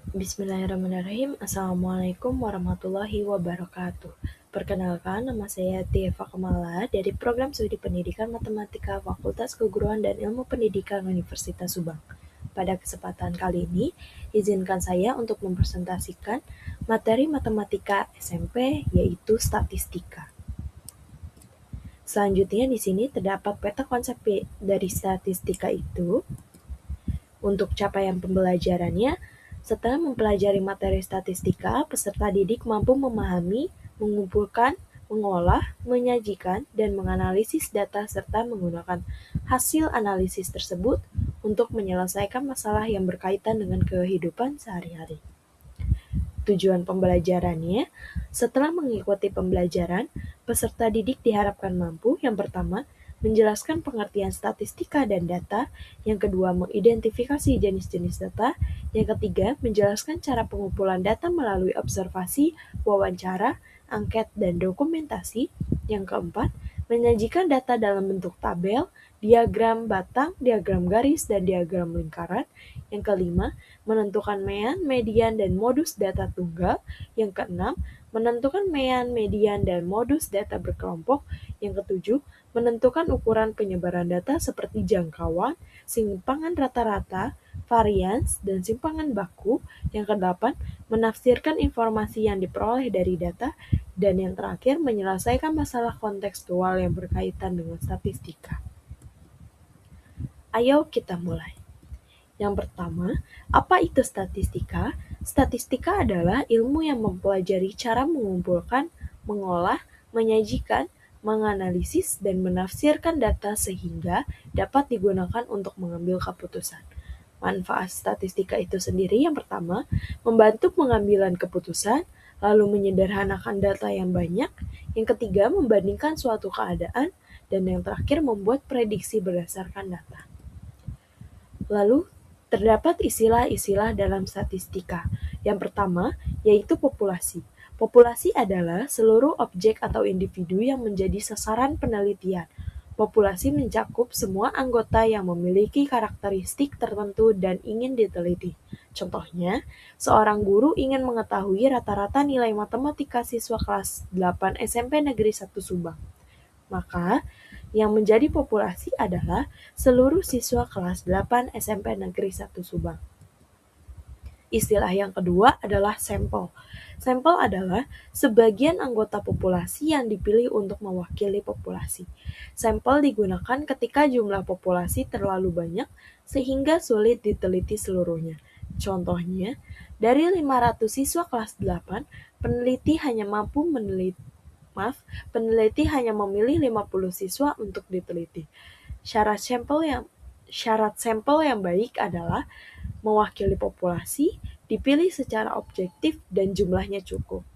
Bismillahirrahmanirrahim. Assalamualaikum warahmatullahi wabarakatuh. Perkenalkan, nama saya Tieva Kamala dari Program Studi Pendidikan Matematika Fakultas Keguruan dan Ilmu Pendidikan Universitas Subang. Pada kesempatan kali ini, izinkan saya untuk mempresentasikan materi matematika SMP, yaitu statistika. Selanjutnya di sini terdapat peta konsep dari statistika itu. Untuk capaian pembelajarannya, setelah mempelajari materi statistika, peserta didik mampu memahami, mengumpulkan, mengolah, menyajikan, dan menganalisis data serta menggunakan hasil analisis tersebut untuk menyelesaikan masalah yang berkaitan dengan kehidupan sehari-hari. Tujuan pembelajarannya, setelah mengikuti pembelajaran, peserta didik diharapkan mampu, yang pertama, menjelaskan pengertian statistika dan data, yang kedua, mengidentifikasi jenis-jenis data, yang ketiga, menjelaskan cara pengumpulan data melalui observasi, wawancara, angket, dan dokumentasi, yang keempat, menyajikan data dalam bentuk tabel, diagram batang, diagram garis, dan diagram lingkaran, yang kelima, menentukan mean, median, dan modus data tunggal, yang keenam, menentukan mean, median, dan modus data berkelompok, yang ketujuh, menentukan ukuran penyebaran data seperti jangkauan, simpangan rata-rata, varians, dan simpangan baku, yang kedelapan, menafsirkan informasi yang diperoleh dari data, dan yang terakhir, menyelesaikan masalah kontekstual yang berkaitan dengan statistika. Ayo kita mulai. Yang pertama, apa itu statistika? Statistika adalah ilmu yang mempelajari cara mengumpulkan, mengolah, menyajikan, menganalisis, dan menafsirkan data sehingga dapat digunakan untuk mengambil keputusan. Manfaat statistika itu sendiri yang pertama, membantu pengambilan keputusan, lalu menyederhanakan data yang banyak, yang ketiga membandingkan suatu keadaan, dan yang terakhir membuat prediksi berdasarkan data. Lalu, terdapat istilah-istilah dalam statistika. Yang pertama, yaitu populasi. Populasi adalah seluruh objek atau individu yang menjadi sasaran penelitian. Populasi mencakup semua anggota yang memiliki karakteristik tertentu dan ingin diteliti. Contohnya, seorang guru ingin mengetahui rata-rata nilai matematika siswa kelas 8 SMP Negeri 1 Subang. Maka, yang menjadi populasi adalah seluruh siswa kelas 8 SMP Negeri 1 Subang. Istilah yang kedua adalah sampel. Sampel adalah sebagian anggota populasi yang dipilih untuk mewakili populasi. Sampel digunakan ketika jumlah populasi terlalu banyak sehingga sulit diteliti seluruhnya. Contohnya, dari 500 siswa kelas 8, peneliti hanya memilih 50 siswa untuk diteliti. Syarat sampel yang baik adalah mewakili populasi, dipilih secara objektif, dan jumlahnya cukup.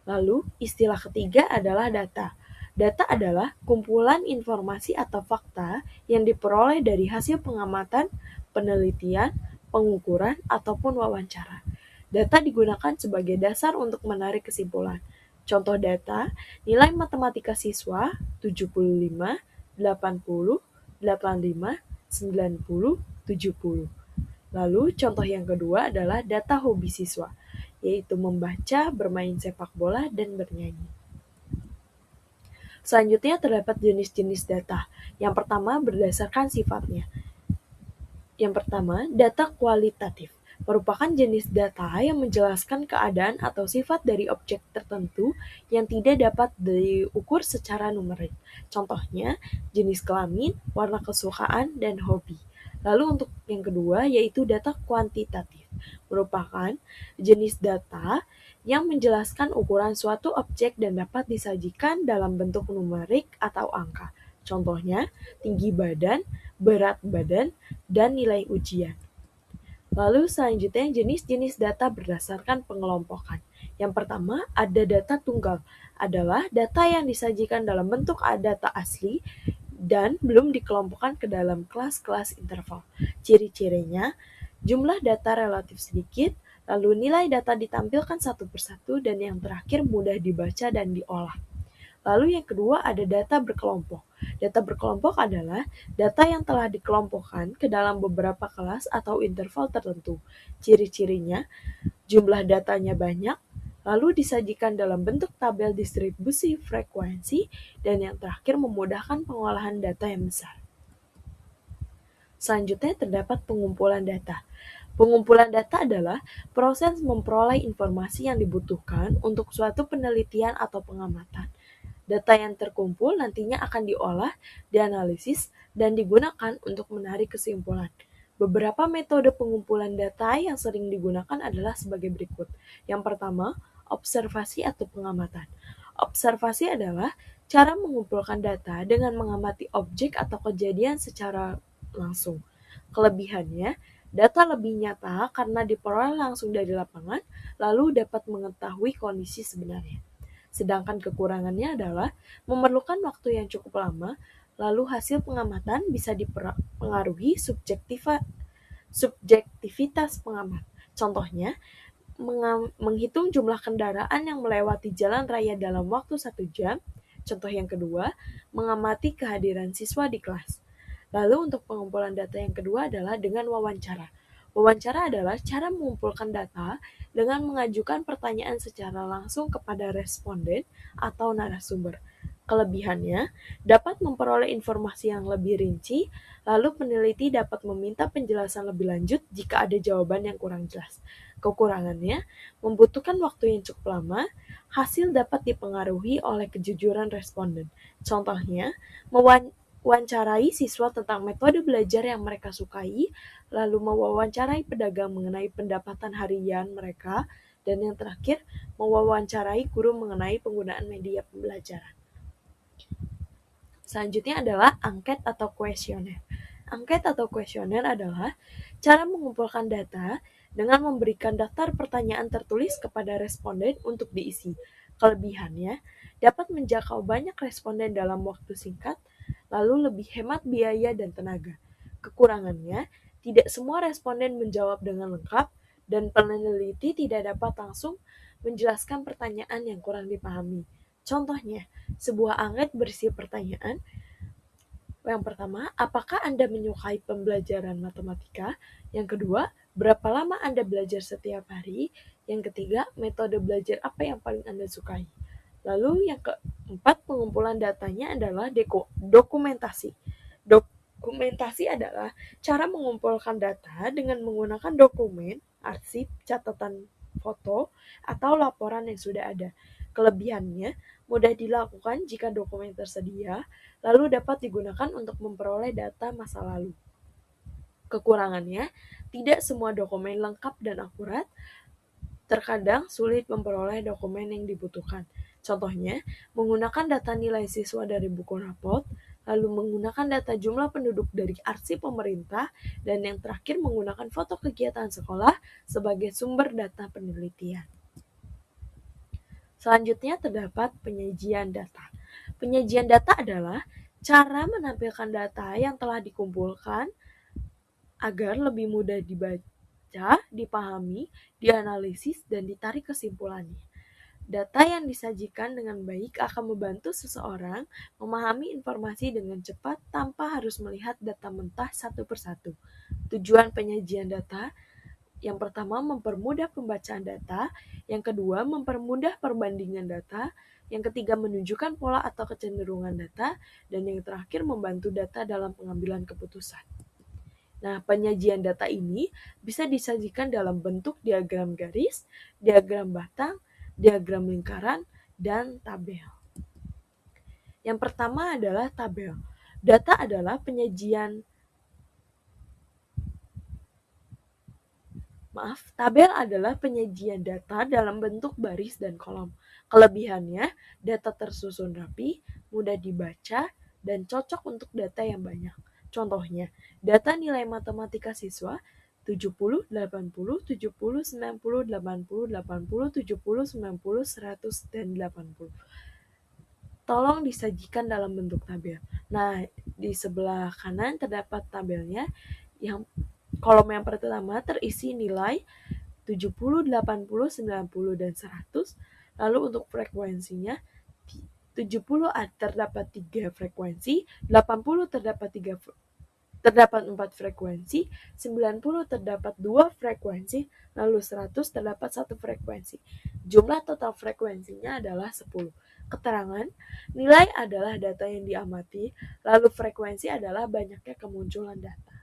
Lalu, istilah ketiga adalah data. Data adalah kumpulan informasi atau fakta yang diperoleh dari hasil pengamatan, penelitian, pengukuran, ataupun wawancara. Data digunakan sebagai dasar untuk menarik kesimpulan. Contoh data, nilai matematika siswa 75, 80, 85, 90, 70. Lalu contoh yang kedua adalah data hobi siswa, yaitu membaca, bermain sepak bola, dan bernyanyi. Selanjutnya terdapat jenis-jenis data. Yang pertama berdasarkan sifatnya. Yang pertama, data kualitatif merupakan jenis data yang menjelaskan keadaan atau sifat dari objek tertentu yang tidak dapat diukur secara numerik. Contohnya, jenis kelamin, warna kesukaan, dan hobi. Lalu untuk yang kedua yaitu data kuantitatif, merupakan jenis data yang menjelaskan ukuran suatu objek dan dapat disajikan dalam bentuk numerik atau angka. Contohnya, tinggi badan, berat badan, dan nilai ujian. Lalu selanjutnya jenis-jenis data berdasarkan pengelompokan. Yang pertama ada data tunggal, adalah data yang disajikan dalam bentuk data asli dan belum dikelompokkan ke dalam kelas-kelas interval. Ciri-cirinya, jumlah data relatif sedikit, lalu nilai data ditampilkan satu persatu, dan yang terakhir mudah dibaca dan diolah. Lalu yang kedua ada data berkelompok. Data berkelompok adalah data yang telah dikelompokkan ke dalam beberapa kelas atau interval tertentu. Ciri-cirinya, jumlah datanya banyak, lalu disajikan dalam bentuk tabel distribusi frekuensi, dan yang terakhir memudahkan pengolahan data yang besar. Selanjutnya terdapat pengumpulan data. Pengumpulan data adalah proses memperoleh informasi yang dibutuhkan untuk suatu penelitian atau pengamatan. Data yang terkumpul nantinya akan diolah, dianalisis, dan digunakan untuk menarik kesimpulan. Beberapa metode pengumpulan data yang sering digunakan adalah sebagai berikut. Yang pertama, observasi atau pengamatan. Observasi adalah cara mengumpulkan data dengan mengamati objek atau kejadian secara langsung. Kelebihannya, data lebih nyata karena diperoleh langsung dari lapangan, lalu dapat mengetahui kondisi sebenarnya. Sedangkan kekurangannya adalah memerlukan waktu yang cukup lama, lalu hasil pengamatan bisa dipengaruhi subjektivitas pengamat. Contohnya, menghitung jumlah kendaraan yang melewati jalan raya dalam waktu 1 jam. Contoh yang kedua, mengamati kehadiran siswa di kelas. Lalu untuk pengumpulan data yang kedua adalah dengan wawancara. Wawancara adalah cara mengumpulkan data dengan mengajukan pertanyaan secara langsung kepada responden atau narasumber. Kelebihannya, dapat memperoleh informasi yang lebih rinci, lalu peneliti dapat meminta penjelasan lebih lanjut jika ada jawaban yang kurang jelas. Kekurangannya, membutuhkan waktu yang cukup lama, hasil dapat dipengaruhi oleh kejujuran responden. Contohnya, mewawancarai siswa tentang metode belajar yang mereka sukai, lalu mewawancarai pedagang mengenai pendapatan harian mereka, dan yang terakhir, mewawancarai guru mengenai penggunaan media pembelajaran. Selanjutnya adalah angket atau kuesioner. Angket atau kuesioner adalah cara mengumpulkan data dengan memberikan daftar pertanyaan tertulis kepada responden untuk diisi. Kelebihannya, dapat menjangkau banyak responden dalam waktu singkat, lalu lebih hemat biaya dan tenaga. Kekurangannya, tidak semua responden menjawab dengan lengkap, dan peneliti tidak dapat langsung menjelaskan pertanyaan yang kurang dipahami. Contohnya, sebuah angket berisi pertanyaan. Yang pertama, apakah Anda menyukai pembelajaran matematika? Yang kedua, berapa lama Anda belajar setiap hari? Yang ketiga, metode belajar apa yang paling Anda sukai? Lalu yang keempat, pengumpulan datanya adalah dokumentasi. Dokumentasi adalah cara mengumpulkan data dengan menggunakan dokumen, arsip, catatan foto, atau laporan yang sudah ada. Kelebihannya, mudah dilakukan jika dokumen tersedia, lalu dapat digunakan untuk memperoleh data masa lalu. Kekurangannya, tidak semua dokumen lengkap dan akurat, terkadang sulit memperoleh dokumen yang dibutuhkan. Contohnya, menggunakan data nilai siswa dari buku rapot, lalu menggunakan data jumlah penduduk dari arsip pemerintah, dan yang terakhir menggunakan foto kegiatan sekolah sebagai sumber data penelitian. Selanjutnya terdapat penyajian data. Penyajian data adalah cara menampilkan data yang telah dikumpulkan agar lebih mudah dibaca, dipahami, dianalisis, dan ditarik kesimpulannya. Data yang disajikan dengan baik akan membantu seseorang memahami informasi dengan cepat tanpa harus melihat data mentah satu persatu. Tujuan penyajian data: yang pertama, mempermudah pembacaan data. Yang kedua, mempermudah perbandingan data. Yang ketiga, menunjukkan pola atau kecenderungan data. Dan yang terakhir, membantu data dalam pengambilan keputusan. Nah, penyajian data ini bisa disajikan dalam bentuk diagram garis, diagram batang, diagram lingkaran, dan tabel. Yang pertama adalah tabel. Data adalah Tabel adalah penyajian data dalam bentuk baris dan kolom. Kelebihannya, data tersusun rapi, mudah dibaca, dan cocok untuk data yang banyak. Contohnya, data nilai matematika siswa 70, 80, 70, 90, 80, 80, 70, 90, 100, dan 80. Tolong disajikan dalam bentuk tabel. Nah, di sebelah kanan terdapat tabelnya. Yang kolom yang pertama terisi nilai 70, 80, 90, dan 100. Lalu untuk frekuensinya 70 terdapat 3 frekuensi, 80 terdapat 4 frekuensi, 90 terdapat 2 frekuensi, lalu 100 terdapat 1 frekuensi. Jumlah total frekuensinya adalah 10. Keterangan, nilai adalah data yang diamati, lalu frekuensi adalah banyaknya kemunculan data.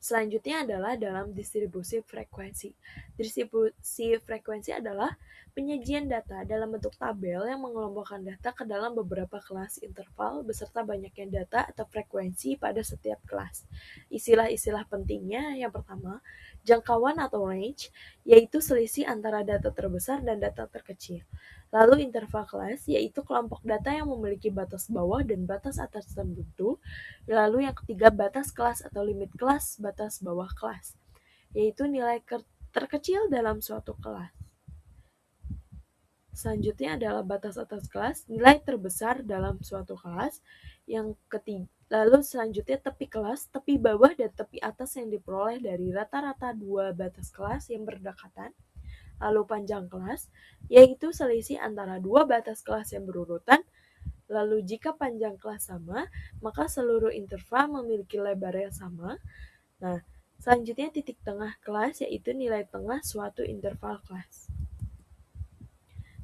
Selanjutnya adalah dalam distribusi frekuensi. Distribusi frekuensi adalah penyajian data dalam bentuk tabel yang mengelompokkan data ke dalam beberapa kelas interval beserta banyaknya data atau frekuensi pada setiap kelas. Istilah-istilah pentingnya yang pertama, jangkauan atau range, yaitu selisih antara data terbesar dan data terkecil. Lalu interval kelas, yaitu kelompok data yang memiliki batas bawah dan batas atas tertentu. Lalu yang ketiga, batas kelas atau limit kelas, batas bawah kelas, yaitu nilai terkecil dalam suatu kelas. Selanjutnya adalah batas atas kelas, nilai terbesar dalam suatu kelas. Yang ketiga, lalu selanjutnya tepi kelas, tepi bawah dan tepi atas yang diperoleh dari rata-rata dua batas kelas yang berdekatan. Lalu panjang kelas, yaitu selisih antara dua batas kelas yang berurutan. Lalu jika panjang kelas sama, maka seluruh interval memiliki lebar yang sama. Nah, selanjutnya titik tengah kelas, yaitu nilai tengah suatu interval kelas.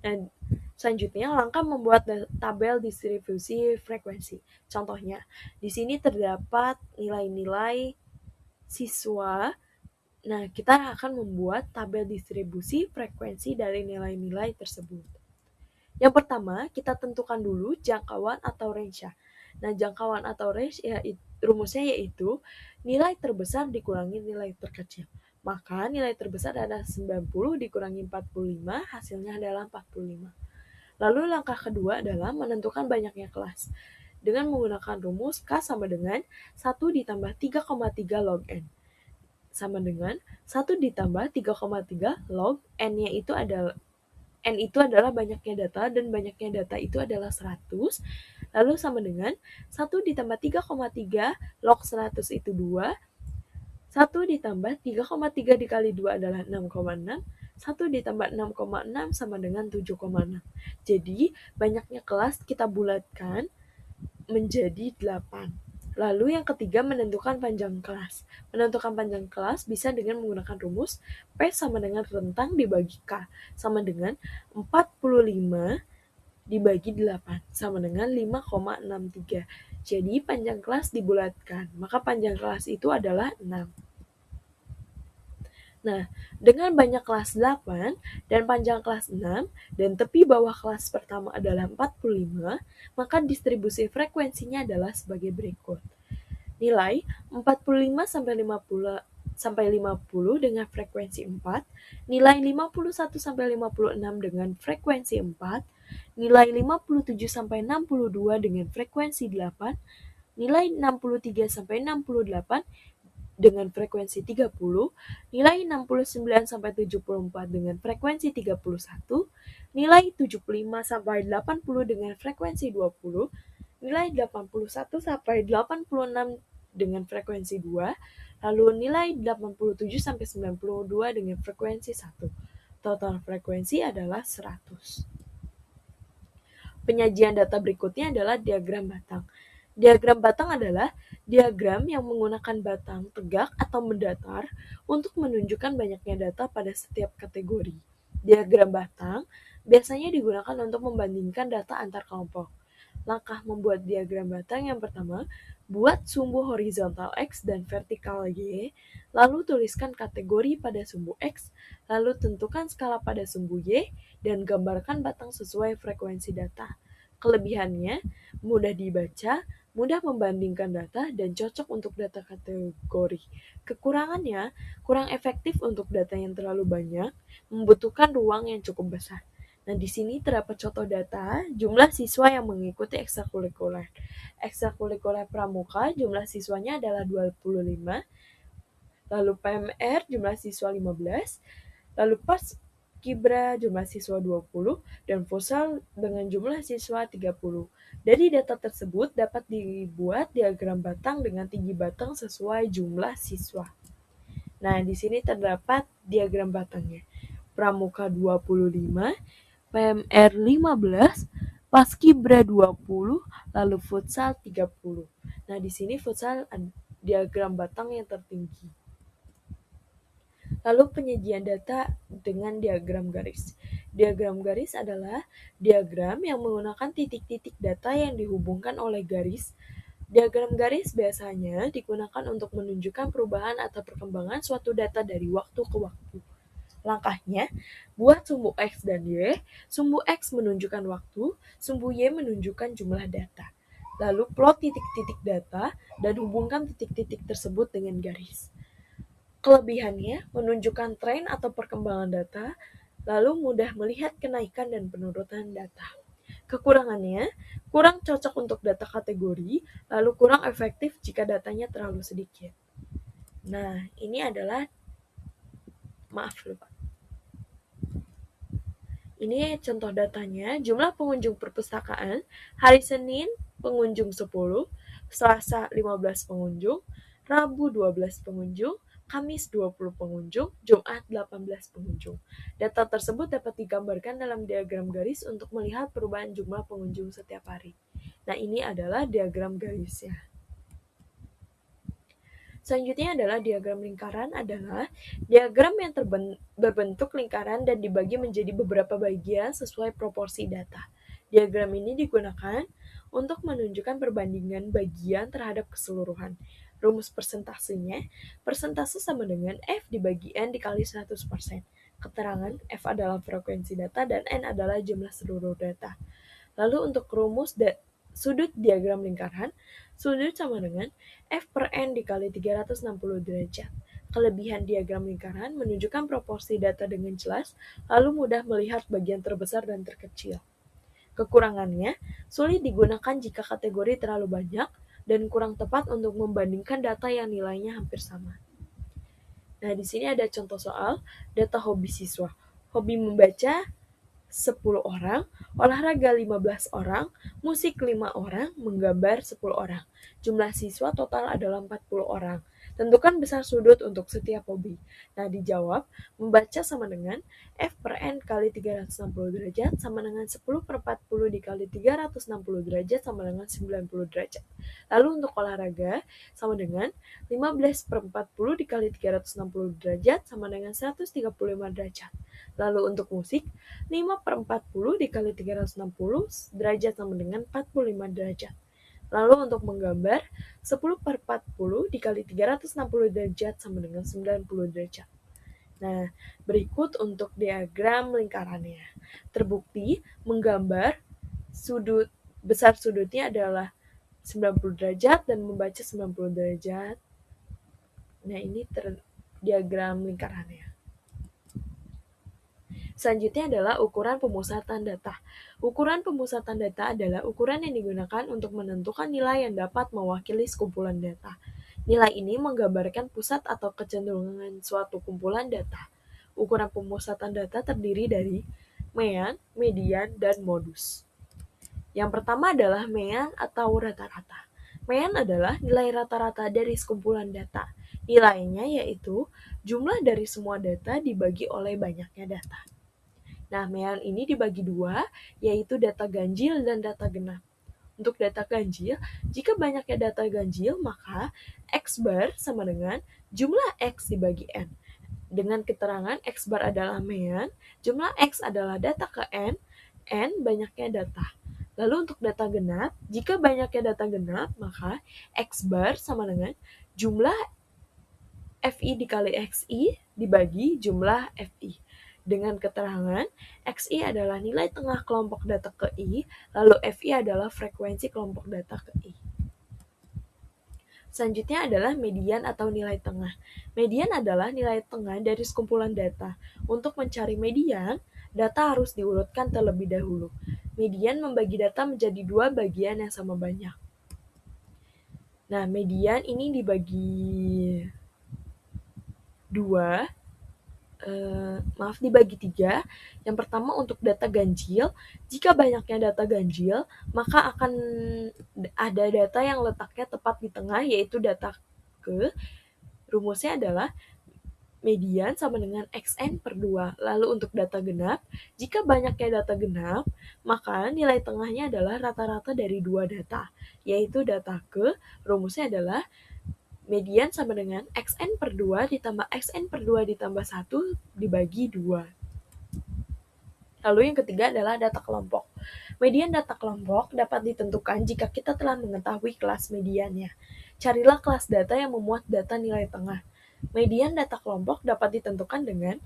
Dan selanjutnya langkah membuat tabel distribusi frekuensi. Contohnya, di sini terdapat nilai-nilai siswa. Nah, kita akan membuat tabel distribusi frekuensi dari nilai-nilai tersebut. Yang pertama, kita tentukan dulu jangkauan atau range. Nah, jangkauan atau range rumusnya yaitu nilai terbesar dikurangi nilai terkecil. Maka nilai terbesar adalah 90 dikurangi 45, hasilnya adalah 45. Lalu langkah kedua adalah menentukan banyaknya kelas. Dengan menggunakan rumus K sama dengan 1 ditambah 3,3 log N. Sama dengan 1 ditambah 3,3 log N-nya itu adalah N itu adalah banyaknya data dan banyaknya data itu adalah 100. Lalu sama dengan 1 ditambah 3,3 log 100 itu 2. 1 ditambah 3,3 dikali 2 adalah 6,6. 1 ditambah 6,6 sama dengan 7,6. Jadi banyaknya kelas kita bulatkan menjadi 8. Lalu yang ketiga, menentukan panjang kelas. Menentukan panjang kelas bisa dengan menggunakan rumus P sama dengan rentang dibagi K, sama dengan 45 dibagi 8, sama dengan 5,63. Jadi panjang kelas dibulatkan, maka panjang kelas itu adalah 6. Nah, dengan banyak kelas 8 dan panjang kelas 6 dan tepi bawah kelas pertama adalah 45, maka distribusi frekuensinya adalah sebagai berikut. Nilai 45 sampai 50 dengan frekuensi 4, nilai 51 sampai 56 dengan frekuensi 4, nilai 57 sampai 62 dengan frekuensi 8, nilai 63 sampai 68 dengan frekuensi 30, nilai 69 sampai 74 dengan frekuensi 31, nilai 75 sampai 80 dengan frekuensi 20, nilai 81 sampai 86 dengan frekuensi 2, lalu nilai 87 sampai 92 dengan frekuensi 1. Total frekuensi adalah 100. Penyajian data berikutnya adalah diagram batang. Diagram batang adalah diagram yang menggunakan batang tegak atau mendatar untuk menunjukkan banyaknya data pada setiap kategori. Diagram batang biasanya digunakan untuk membandingkan data antar kelompok. Langkah membuat diagram batang yang pertama, buat sumbu horizontal X dan vertikal Y, lalu tuliskan kategori pada sumbu X, lalu tentukan skala pada sumbu Y, dan gambarkan batang sesuai frekuensi data. Kelebihannya, mudah dibaca, mudah membandingkan data, dan cocok untuk data kategori. Kekurangannya, kurang efektif untuk data yang terlalu banyak, membutuhkan ruang yang cukup besar. Nah, di sini terdapat contoh data jumlah siswa yang mengikuti ekstrakurikuler. Ekstrakurikuler pramuka jumlah siswanya adalah 25, lalu PMR jumlah siswa 15, lalu Paskibra jumlah siswa 20, dan Futsal dengan jumlah siswa 30. Dari data tersebut dapat dibuat diagram batang dengan tinggi batang sesuai jumlah siswa. Nah, di sini terdapat diagram batangnya. Pramuka 25, PMR 15, Paskibra 20, lalu futsal 30. Nah, di sini futsal diagram batang yang tertinggi. Lalu penyajian data dengan diagram garis. Diagram garis adalah diagram yang menggunakan titik-titik data yang dihubungkan oleh garis. Diagram garis biasanya digunakan untuk menunjukkan perubahan atau perkembangan suatu data dari waktu ke waktu. Langkahnya, buat sumbu X dan Y. Sumbu X menunjukkan waktu, sumbu Y menunjukkan jumlah data. Lalu plot titik-titik data dan hubungkan titik-titik tersebut dengan garis. Kelebihannya menunjukkan tren atau perkembangan data, lalu mudah melihat kenaikan dan penurunan data. Kekurangannya, kurang cocok untuk data kategori, lalu kurang efektif jika datanya terlalu sedikit. Nah, ini adalah, maaf lupa. Ini contoh datanya, jumlah pengunjung perpustakaan, hari Senin pengunjung 10, Selasa 15 pengunjung, Rabu 12 pengunjung, Kamis 20 pengunjung, Jumat 18 pengunjung. Data tersebut dapat digambarkan dalam diagram garis untuk melihat perubahan jumlah pengunjung setiap hari. Nah, ini adalah diagram garisnya. Selanjutnya adalah diagram lingkaran adalah diagram yang berbentuk lingkaran dan dibagi menjadi beberapa bagian sesuai proporsi data. Diagram ini digunakan untuk menunjukkan perbandingan bagian terhadap keseluruhan. Rumus persentasenya, persentase sama dengan F dibagi N dikali 100%. Keterangan F adalah frekuensi data dan N adalah jumlah seluruh data. Lalu untuk rumus sudut diagram lingkaran, sudut sama dengan F per N dikali 360 derajat. Kelebihan diagram lingkaran menunjukkan proporsi data dengan jelas, lalu mudah melihat bagian terbesar dan terkecil. Kekurangannya, sulit digunakan jika kategori terlalu banyak dan kurang tepat untuk membandingkan data yang nilainya hampir sama. Nah, di sini ada contoh soal data hobi siswa. Hobi membaca 10 orang, olahraga 15 orang, musik 5 orang, menggambar 10 orang. Jumlah siswa total adalah 40 orang. Tentukan besar sudut untuk setiap hobi. Nah, dijawab, membaca sama dengan F per N kali 360 derajat sama dengan 10 per 40 dikali 360 derajat sama dengan 90 derajat. Lalu untuk olahraga sama dengan 15 per 40 dikali 360 derajat sama dengan 135 derajat. Lalu untuk musik, 5 per 40 dikali 360 derajat sama dengan 45 derajat. Lalu untuk menggambar, 10 per 40 dikali 360 derajat sama dengan 90 derajat. Nah, berikut untuk diagram lingkarannya. Terbukti menggambar besar sudutnya adalah 90 derajat dan membaca 90 derajat. Nah, ini diagram lingkarannya. Selanjutnya adalah ukuran pemusatan data. Ukuran pemusatan data adalah ukuran yang digunakan untuk menentukan nilai yang dapat mewakili sekumpulan data. Nilai ini menggambarkan pusat atau kecenderungan suatu kumpulan data. Ukuran pemusatan data terdiri dari mean, median, dan modus. Yang pertama adalah mean atau rata-rata. Mean adalah nilai rata-rata dari sekumpulan data. Nilainya yaitu jumlah dari semua data dibagi oleh banyaknya data. Nah, mean ini dibagi dua, yaitu data ganjil dan data genap. Untuk data ganjil, jika banyaknya data ganjil, maka X bar sama dengan jumlah X dibagi N. Dengan keterangan X bar adalah mean, jumlah X adalah data ke N banyaknya data. Lalu untuk data genap, jika banyaknya data genap, maka X bar sama dengan jumlah FI dikali XI dibagi jumlah FI. Dengan keterangan, XI adalah nilai tengah kelompok data ke I, lalu FI adalah frekuensi kelompok data ke I. Selanjutnya adalah median atau nilai tengah. Median adalah nilai tengah dari sekumpulan data. Untuk mencari median, data harus diurutkan terlebih dahulu. Median membagi data menjadi dua bagian yang sama banyak. Nah, median ini dibagi dibagi tiga. Yang pertama untuk data ganjil, jika banyaknya data ganjil, maka akan ada data yang letaknya tepat di tengah, yaitu data ke. Rumusnya adalah median sama dengan xn per 2. Lalu untuk data genap, jika banyaknya data genap, maka nilai tengahnya adalah rata-rata dari dua data, yaitu data ke, rumusnya adalah median sama dengan xn per 2 ditambah xn per 2 ditambah 1 dibagi 2. Lalu yang ketiga adalah data kelompok. Median data kelompok dapat ditentukan jika kita telah mengetahui kelas mediannya. Carilah kelas data yang memuat data nilai tengah. Median data kelompok dapat ditentukan dengan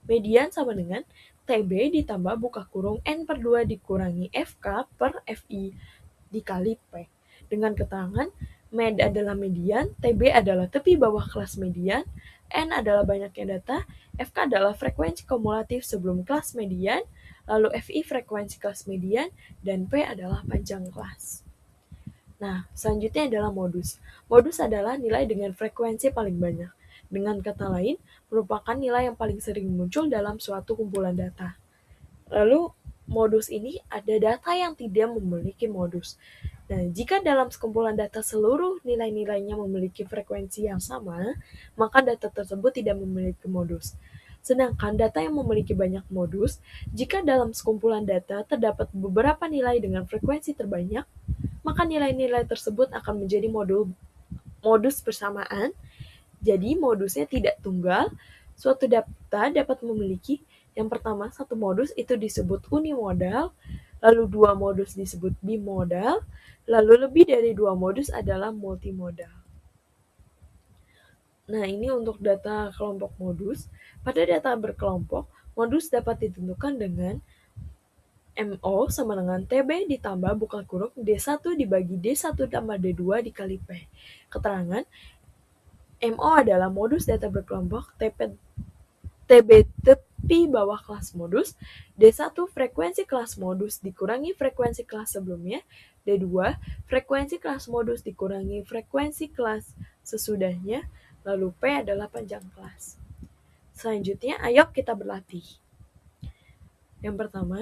median sama dengan TB ditambah buka kurung N per 2 dikurangi FK per FI dikali P. Dengan keterangan, med adalah median, TB adalah tepi bawah kelas median, N adalah banyaknya data, FK adalah frekuensi kumulatif sebelum kelas median, lalu FI frekuensi kelas median, dan P adalah panjang kelas. Nah, selanjutnya adalah modus. Modus adalah nilai dengan frekuensi paling banyak. Dengan kata lain, merupakan nilai yang paling sering muncul dalam suatu kumpulan data. Lalu, modus ini ada data yang tidak memiliki modus. Nah, jika dalam sekumpulan data seluruh nilai-nilainya memiliki frekuensi yang sama, maka data tersebut tidak memiliki modus. Sedangkan data yang memiliki banyak modus, jika dalam sekumpulan data terdapat beberapa nilai dengan frekuensi terbanyak, maka nilai-nilai tersebut akan menjadi modus bersamaan. Jadi modusnya tidak tunggal. Suatu data dapat memiliki yang pertama satu modus itu disebut unimodal, lalu dua modus disebut bimodal, lalu lebih dari dua modus adalah multimodal. Nah, ini untuk data kelompok modus. Pada data berkelompok, modus dapat ditentukan dengan MO sama dengan TB ditambah buka kurung D1 dibagi D1 tambah D2 dikali P. Keterangan, MO adalah modus data berkelompok, TB tepi bawah kelas modus, D1 frekuensi kelas modus dikurangi frekuensi kelas sebelumnya, D2 frekuensi kelas modus dikurangi frekuensi kelas sesudahnya, lalu P adalah panjang kelas. Selanjutnya, ayo kita berlatih. Yang pertama,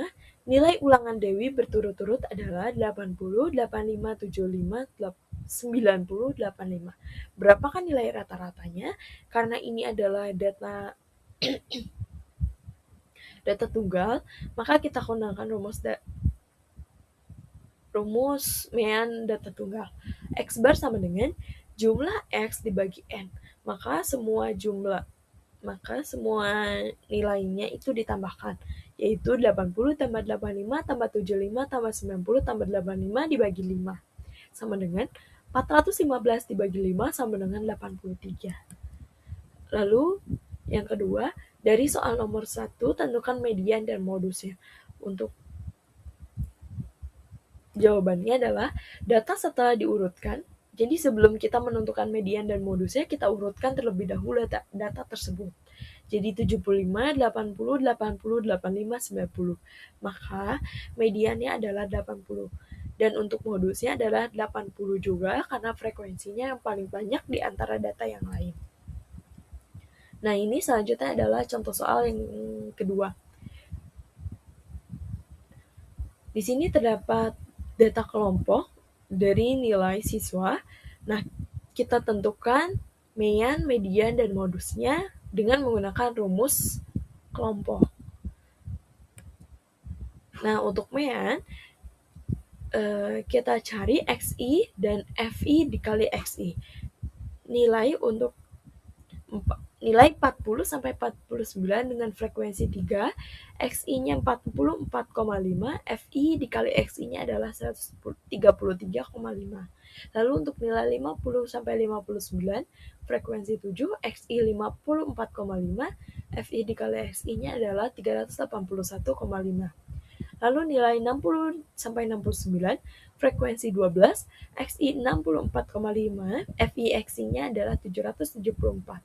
nilai ulangan Dewi berturut-turut adalah 80, 85, 75, 90, 85. Berapakah nilai rata-ratanya? Karena ini adalah data tunggal, maka kita gunakan rumus mean data tunggal. X bar sama dengan jumlah X dibagi N. Maka semua nilainya itu ditambahkan, yaitu 80 tambah 85 tambah 75 tambah 90 tambah 85 dibagi 5 sama dengan 415 dibagi 5 sama dengan 83. Lalu yang kedua, dari soal nomor 1 tentukan median dan modusnya. Untuk jawabannya adalah data setelah diurutkan. Jadi sebelum kita menentukan median dan modusnya, kita urutkan terlebih dahulu data tersebut. Jadi 75, 80, 80, 85, 90. Maka mediannya adalah 80. Dan untuk modusnya adalah 80 juga karena frekuensinya yang paling banyak di antara data yang lain. Nah, ini selanjutnya adalah contoh soal yang kedua. Di sini terdapat data kelompok dari nilai siswa. Nah, kita tentukan mean, median, dan modusnya dengan menggunakan rumus kelompok. Nah, untuk mean, kita cari XI dan FI dikali XI. Nilai 40 sampai 49 dengan frekuensi 3, XI-nya 44,5, FI dikali XI-nya adalah 133,5. Lalu untuk nilai 50 sampai 59, frekuensi 7, XI 54,5, FI dikali XI-nya adalah 381,5. Lalu nilai 60 sampai 69, frekuensi 12, XI 64,5, FI XI-nya adalah 774.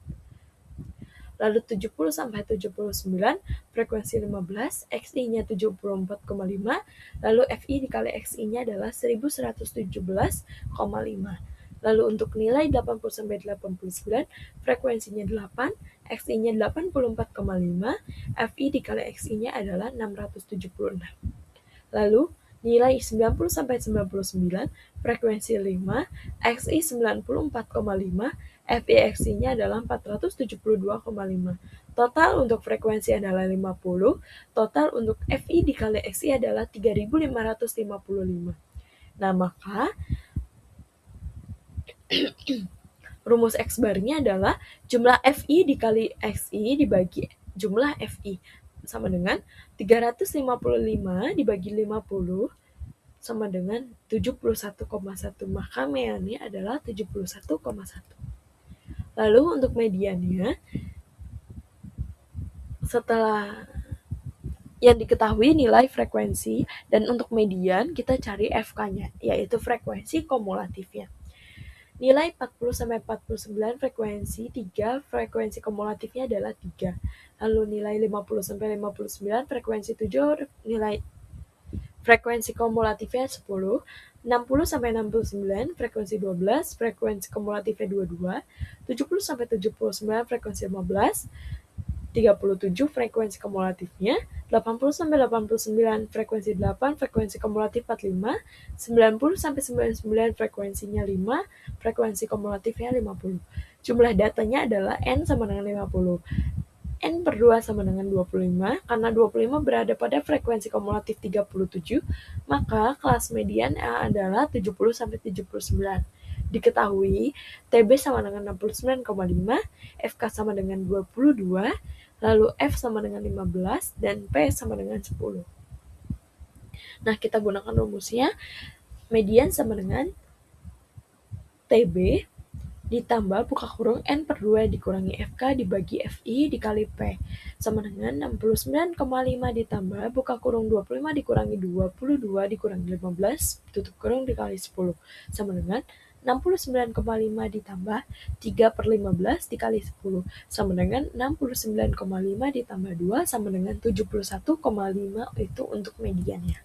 Lalu 70 sampai 79, frekuensi 15, XI-nya 74,5, lalu FI dikali XI-nya adalah 1117,5. Lalu untuk nilai 80 sampai 89, frekuensinya 8, XI-nya 84,5, FI dikali XI-nya adalah 676. Lalu nilai 90 sampai 99, frekuensi 5, XI 94,5, FI/XI-nya adalah 472,5. Total untuk frekuensi adalah 50, total untuk FI dikali XI adalah 3555. Nah, maka rumus X barnya adalah jumlah FI dikali XI dibagi jumlah FI sama dengan 355 dibagi 50 sama dengan 71,1. Maka meannya adalah 71,1. Lalu untuk mediannya, setelah yang diketahui nilai frekuensi, dan untuk median kita cari FK-nya, yaitu frekuensi kumulatifnya. Nilai 40-49 frekuensi 3, frekuensi kumulatifnya adalah 3. Lalu nilai 50-59 frekuensi 7, nilai frekuensi kumulatifnya 10. 60-69 frekuensi 12, frekuensi kumulatifnya 22. 70-79 frekuensi 15. 37 frekuensi kumulatifnya, 80-89 frekuensi 8, frekuensi kumulatif 45, 90-99 frekuensinya 5, frekuensi kumulatifnya 50. Jumlah datanya adalah N sama dengan 50. N per 2 sama dengan 25, karena 25 berada pada frekuensi kumulatif 37, maka kelas median A adalah 70-79. Diketahui TB sama dengan 69,5, FK sama dengan 22, lalu F sama dengan 15, dan P sama dengan 10. Nah, kita gunakan rumusnya, median sama dengan TB ditambah buka kurung N per 2 dikurangi FK dibagi FI dikali P sama dengan 69,5 ditambah buka kurung 25 dikurangi 22 dikurangi 15 tutup kurung dikali 10 sama dengan 69,5 ditambah 3 per 15 dikali 10 sama dengan 69,5 ditambah 2 sama dengan 71,5. Itu untuk mediannya.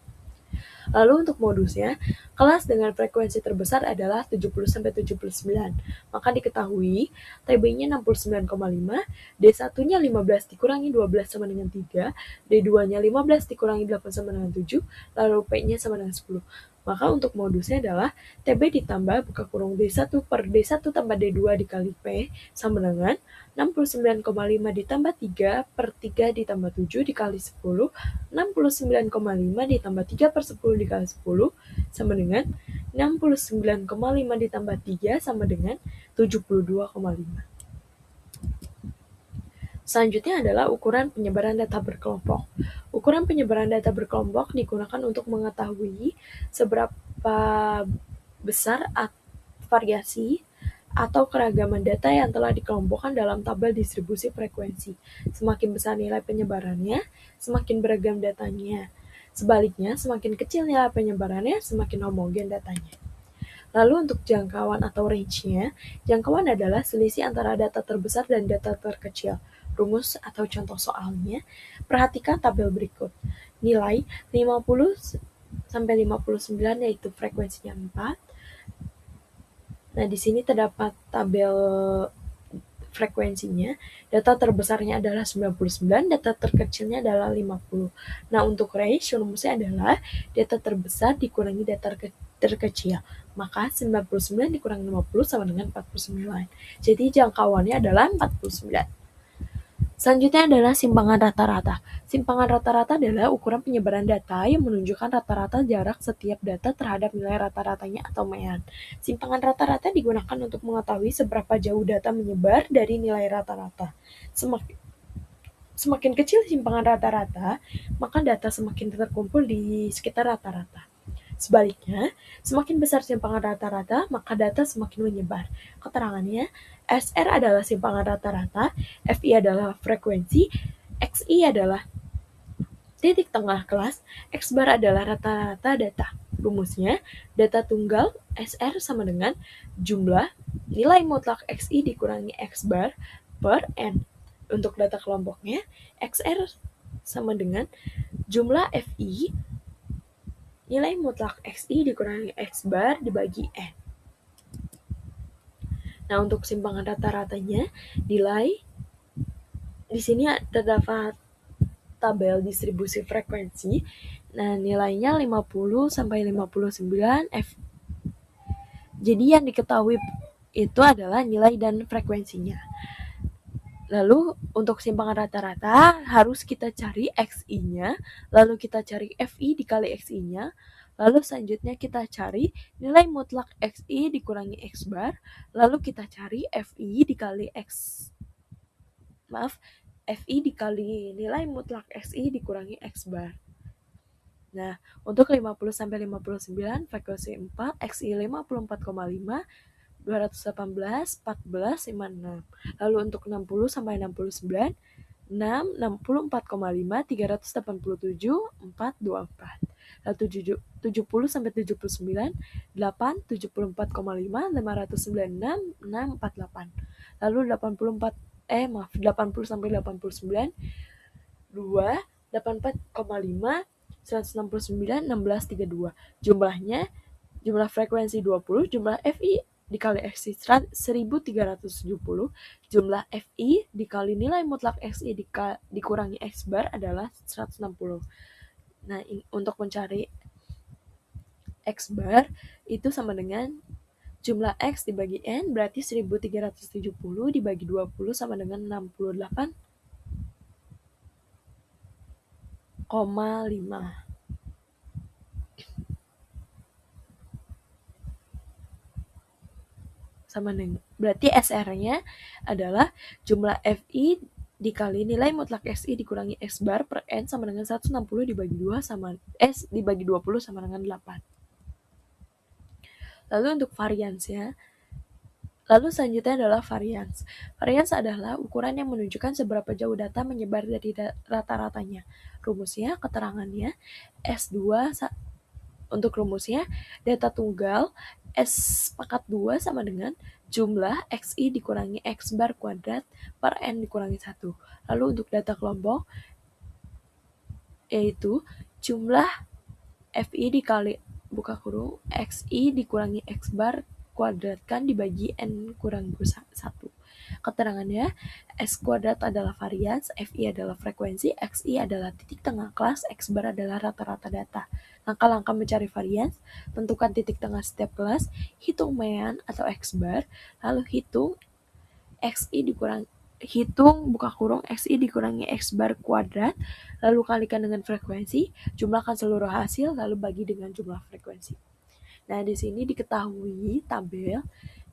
Lalu untuk modusnya, kelas dengan frekuensi terbesar adalah 70-79. Maka diketahui TB-nya 69,5, D1-nya 15 dikurangi 12 sama dengan 3, D2-nya 15 dikurangi 8 sama dengan 7, lalu P-nya sama dengan 10. Maka untuk modusnya adalah TB ditambah buka kurung D1 per D1 tambah D2 dikali P sama dengan 69,5 ditambah 3 per 3 ditambah 7 dikali 10, 69,5 ditambah 3 per 10 dikali 10 sama dengan 69,5 ditambah 3 sama dengan 72,5. Selanjutnya adalah ukuran penyebaran data berkelompok. Ukuran penyebaran data berkelompok digunakan untuk mengetahui seberapa besar variasi atau keragaman data yang telah dikelompokkan dalam tabel distribusi frekuensi. Semakin besar nilai penyebarannya, semakin beragam datanya. Sebaliknya, semakin kecil nilai penyebarannya, semakin homogen datanya. Lalu untuk jangkauan atau range-nya, jangkauan adalah selisih antara data terbesar dan data terkecil. Rumus atau contoh soalnya, perhatikan tabel berikut. Nilai 50-59 yaitu frekuensinya 4. Nah, di sini terdapat tabel frekuensinya. Data terbesarnya adalah 99, data terkecilnya adalah 50. Nah, untuk range rumusnya adalah data terbesar dikurangi data terkecil. Maka 99 dikurangi 50 sama dengan 49. Jadi jangkauannya adalah 49. Selanjutnya adalah simpangan rata-rata. Simpangan rata-rata adalah ukuran penyebaran data yang menunjukkan rata-rata jarak setiap data terhadap nilai rata-ratanya atau mean. Simpangan rata-rata digunakan untuk mengetahui seberapa jauh data menyebar dari nilai rata-rata. Semakin kecil simpangan rata-rata, maka data semakin terkumpul di sekitar rata-rata. Sebaliknya, semakin besar simpangan rata-rata, maka data semakin menyebar. Keterangannya, SR adalah simpangan rata-rata, FI adalah frekuensi, XI adalah titik tengah kelas, X bar adalah rata-rata data. Rumusnya, data tunggal SR sama dengan jumlah nilai mutlak XI dikurangi X bar per N. Untuk data kelompoknya, XR sama dengan jumlah FI nilai mutlak XI dikurangi X bar dibagi N. Nah, untuk simpangan rata-ratanya, nilai di sini terdapat tabel distribusi frekuensi. Nah, nilainya 50 sampai 59 F. Jadi yang diketahui itu adalah nilai dan frekuensinya. Lalu untuk simpangan rata-rata harus kita cari XI-nya, lalu kita cari FI dikali XI-nya, lalu selanjutnya kita cari nilai mutlak XI dikurangi X bar, lalu kita cari FI dikali FI dikali nilai mutlak XI dikurangi X bar. Nah, untuk 50-59 frekuensi 4, XI 54,5, 218, 14, 56. Lalu untuk 60-69, 6, 64,5, 387, 4, 24. Lalu 70-79, 8, 74,5, 596, 6, 48. Lalu 80-89, 2, 84,5, 169, 16, 32. Jumlah frekuensi 20, jumlah FI dikali XI 1370, jumlah FI dikali nilai mutlak XI dikurangi X bar adalah 160. Nah, untuk mencari X bar itu sama dengan jumlah X dibagi N, berarti 1370 dibagi 20 sama dengan 68,5. Sama dengan, berarti SR-nya adalah jumlah FI dikali nilai mutlak SI dikurangi X bar per N sama dengan 160 dibagi 2 sama S dibagi 20 sama dengan 8. Lalu untuk variansnya, lalu selanjutnya adalah varians. Varians adalah ukuran yang menunjukkan seberapa jauh data menyebar dari rata-ratanya. Rumusnya, keterangannya, S2 untuk rumusnya, data tunggal S pangkat 2 sama dengan jumlah XI dikurangi X bar kuadrat per N dikurangi 1. Lalu untuk data kelompok, yaitu jumlah FI dikali buka kurung XI dikurangi X bar kuadratkan dibagi N kurang 1. Keterangannya, S kuadrat adalah varians, FI adalah frekuensi, XI adalah titik tengah kelas, X bar adalah rata-rata data. Langkah-langkah mencari varians, tentukan titik tengah setiap kelas, hitung mean atau X bar, lalu hitung buka kurung XI dikurangi X bar kuadrat, lalu kalikan dengan frekuensi, jumlahkan seluruh hasil, lalu bagi dengan jumlah frekuensi. Nah, di sini diketahui tabel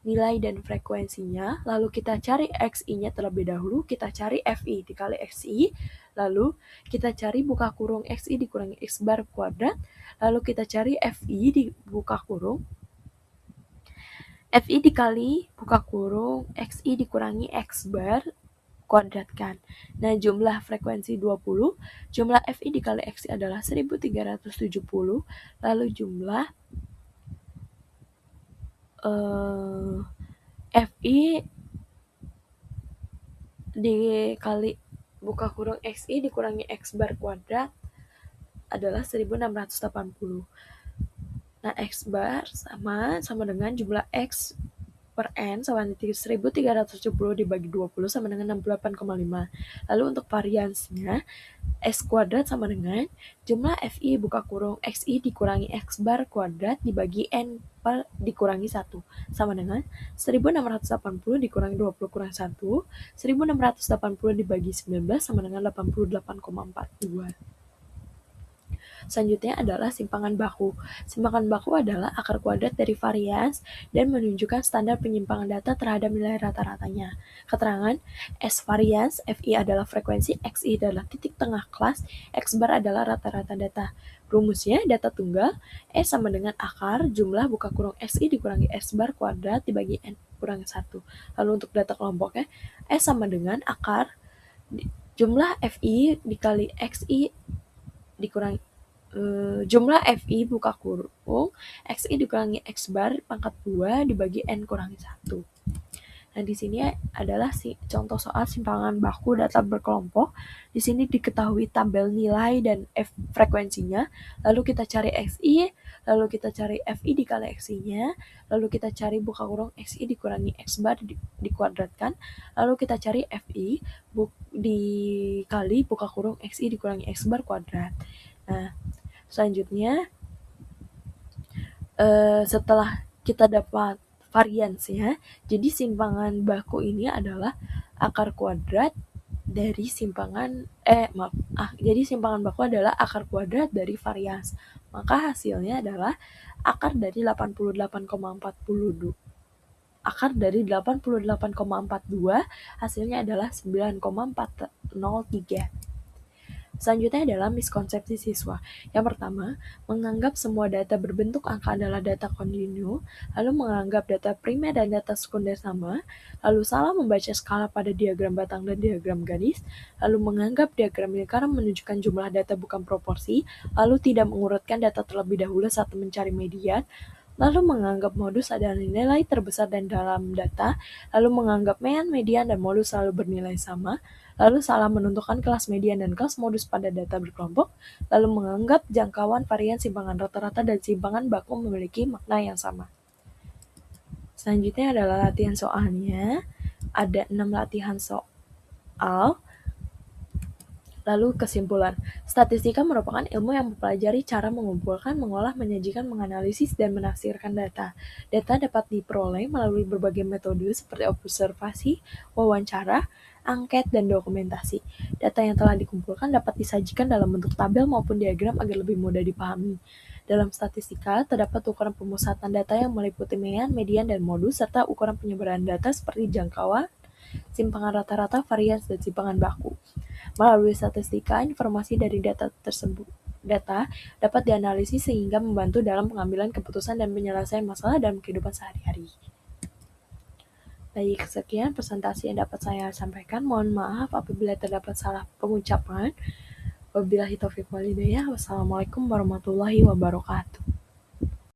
nilai dan frekuensinya, lalu kita cari XI-nya terlebih dahulu, kita cari FI dikali XI, lalu kita cari buka kurung XI dikurangi X bar kuadrat, lalu kita cari FI di buka kurung FI dikali buka kurung XI dikurangi X bar kuadratkan. Nah, jumlah frekuensi 20, jumlah FI dikali XI adalah 1370, lalu jumlah FI dikali buka kurung XI dikurangi X bar kuadrat adalah 1680. Nah, X bar sama dengan jumlah X per N sama dengan 1370 dibagi 20 sama dengan 68,5. Lalu untuk variansnya, S kuadrat sama dengan jumlah FI buka kurung XI dikurangi X bar kuadrat dibagi N per dikurangi 1 sama dengan 1680 dikurangi 20 kurang 1, 1680 dibagi 19 sama dengan 88,42. Selanjutnya adalah simpangan baku. Simpangan baku adalah akar kuadrat dari varians dan menunjukkan standar penyimpangan data terhadap nilai rata-ratanya. Keterangan, S varians, FI adalah frekuensi, XI adalah titik tengah kelas, X bar adalah rata-rata data. Rumusnya, data tunggal, S sama dengan akar jumlah buka kurung XI dikurangi X bar kuadrat dibagi N kurangi 1. Lalu untuk data kelompoknya, S sama dengan akar jumlah FI dikali XI dikurangi jumlah FI buka kurung XI dikurangi X bar pangkat 2 dibagi N kurangi 1. Nah, di sini adalah contoh soal simpangan baku data berkelompok. Di sini diketahui tabel nilai dan frekuensinya, lalu kita cari XI, lalu kita cari FI dikali XI-nya, lalu kita cari buka kurung XI dikurangi X bar dikuadratkan, lalu kita cari FI dikali buka kurung XI dikurangi X bar kuadrat. Nah, selanjutnya setelah kita dapat variansnya. Jadi simpangan baku ini adalah akar kuadrat dari jadi simpangan baku adalah akar kuadrat dari varians. Maka hasilnya adalah akar dari 88,42. Akar dari 88,42 hasilnya adalah 9,403. Selanjutnya adalah miskonsepsi siswa. Yang pertama, menganggap semua data berbentuk angka adalah data kontinu, lalu menganggap data primer dan data sekunder sama, lalu salah membaca skala pada diagram batang dan diagram garis, lalu menganggap diagram lingkaran menunjukkan jumlah data bukan proporsi, lalu tidak mengurutkan data terlebih dahulu saat mencari median, lalu menganggap modus adalah nilai terbesar dan dalam data, lalu menganggap mean, median, dan modus selalu bernilai sama, lalu salah menentukan kelas median dan kelas modus pada data berkelompok, lalu menganggap jangkauan varian simpangan rata-rata dan simpangan baku memiliki makna yang sama. Selanjutnya adalah latihan soalnya. Ada 6 latihan soal. Lalu kesimpulan, statistika merupakan ilmu yang mempelajari cara mengumpulkan, mengolah, menyajikan, menganalisis, dan menafsirkan data. Data dapat diperoleh melalui berbagai metode seperti observasi, wawancara, angket, dan dokumentasi. Data yang telah dikumpulkan dapat disajikan dalam bentuk tabel maupun diagram agar lebih mudah dipahami. Dalam statistika, terdapat ukuran pemusatan data yang meliputi mean, median, dan modus, serta ukuran penyebaran data seperti jangkauan, simpangan rata-rata, varians, dan simpangan baku. Melalui statistika, informasi dari data dapat dianalisis sehingga membantu dalam pengambilan keputusan dan penyelesaian masalah dalam kehidupan sehari-hari. Baik, sekian presentasi yang dapat saya sampaikan. Mohon maaf apabila terdapat salah pengucapan. Wabillahi taufiq wal hidayah. Wassalamualaikum warahmatullahi wabarakatuh.